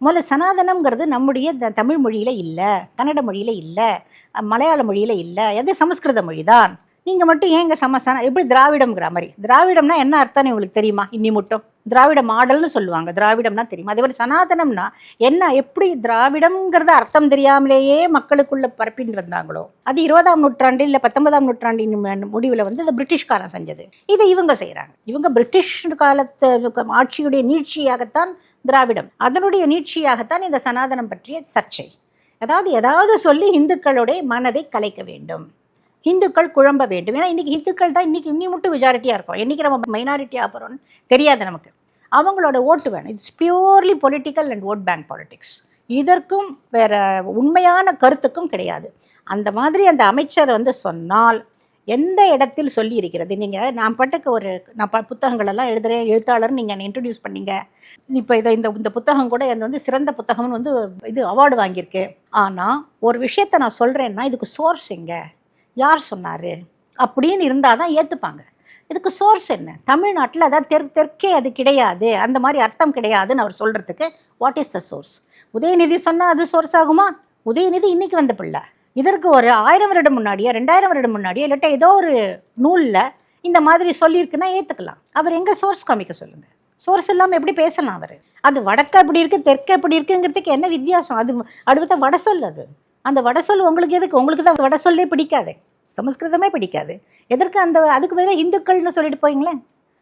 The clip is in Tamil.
முதல்ல சனாதனம்ங்கிறது நம்முடைய தமிழ் மொழியில இல்லை, கன்னட மொழியில இல்லை, மலையாள மொழியில இல்லை, எது சமஸ்கிருத மொழி தான். நீங்கள் மட்டும் ஏங்க எப்படி திராவிடம்ங்கிற மாதிரி? திராவிடம்னா என்ன அர்த்தம்னு உங்களுக்கு தெரியுமா? இன்னி மட்டும் திராவிட மாடல்னு சொல்லுவாங்க, திராவிடம்னா தெரியுமா? அதே மாதிரி சனாதனம்னா என்ன, எப்படி திராவிடம்ங்கிறத அர்த்தம் தெரியாமலேயே மக்களுக்குள்ள பரப்பின்னு வந்தாங்களோ, அது 20ஆம் நூற்றாண்டு இல்லை 19ஆம் நூற்றாண்டின் முடிவில் வந்து இந்த பிரிட்டிஷ்காரன் செஞ்சது. இதை இவங்க செய்கிறாங்க. இவங்க பிரிட்டிஷ் காலத்து ஆட்சியுடைய நீட்சியாகத்தான் திராவிடம், அதனுடைய நீட்சியாகத்தான் இந்த சனாதனம் பற்றிய சர்ச்சை. ஏதாவது சொல்லி இந்துக்களுடைய மனதை கலைக்க வேண்டும், இந்துக்கள் குழம்ப வேண்டும். ஏன்னா இன்னைக்கு இந்துக்கள் தான் இன்னி மட்டும் மெஜாரிட்டியாக இருக்கும். என்னைக்கு நம்ம மைனாரிட்டியாக போகிறோம்னு தெரியாது நமக்கு. அவங்களோட ஓட்டு வேணும். It's purely political and vote bank politics. இதற்கும் வேற உண்மையான கருத்துக்கும் கிடையாது. அந்த மாதிரி அந்த அமைச்சர் வந்து சொன்னால் எந்த இடத்தில் சொல்லி இருக்கிறது? நீங்கள் நான் பட்டுக்கு நான் புத்தகங்கள் எல்லாம் எழுதுகிறேன், எழுத்தாளர் நீங்கள் என்னை இன்ட்ரடியூஸ் பண்ணீங்க. இப்போ இந்த புத்தகம் கூட எனக்கு வந்து சிறந்த புத்தகம்னு வந்து இது அவார்டு வாங்கியிருக்கு. ஆனால் ஒரு விஷயத்த நான் சொல்கிறேன்னா இதுக்கு சோர்ஸ் எங்க, யார் சொன்னார் அப்படின்னு இருந்தால் தான் ஏற்றுப்பாங்க. இதுக்கு சோர்ஸ் என்ன? தமிழ்நாட்டில் அதாவது தெற்கே அது கிடையாது, அந்த மாதிரி அர்த்தம் கிடையாதுன்னு அவர் சொல்கிறதுக்கு what is the source? Udhayanidhi சொன்னால் அது சோர்ஸ் ஆகுமா? உதயநிதி இன்னைக்கு வந்த பிள்ளை. இதற்கு ஒரு 1000 வருடம் முன்னாடியோ 2000 வருடம் முன்னாடியோ இல்லாட்ட ஏதோ ஒரு நூலில் இந்த மாதிரி சொல்லியிருக்குன்னா ஏற்றுக்கலாம். அவர் எங்கே சோர்ஸ் காமிக்க சொல்லுங்கள். சோர்ஸ் இல்லாமல் எப்படி பேசலாம் அவர்? அது வடக்க எப்படி இருக்குது தெற்க எப்படி இருக்குங்கிறதுக்கு என்ன வித்தியாசம்? அது அடுத்த வட சொல். அது அந்த வட சொல் உங்களுக்கு எதுக்கு? உங்களுக்கு தான் வட சொல்லே பிடிக்காது, சமஸ்கிருதமே பிடிக்காது. எதற்கு அதுக்கு பதிலாக இந்துக்கள்னு சொல்லிட்டு போய்ங்களேன்.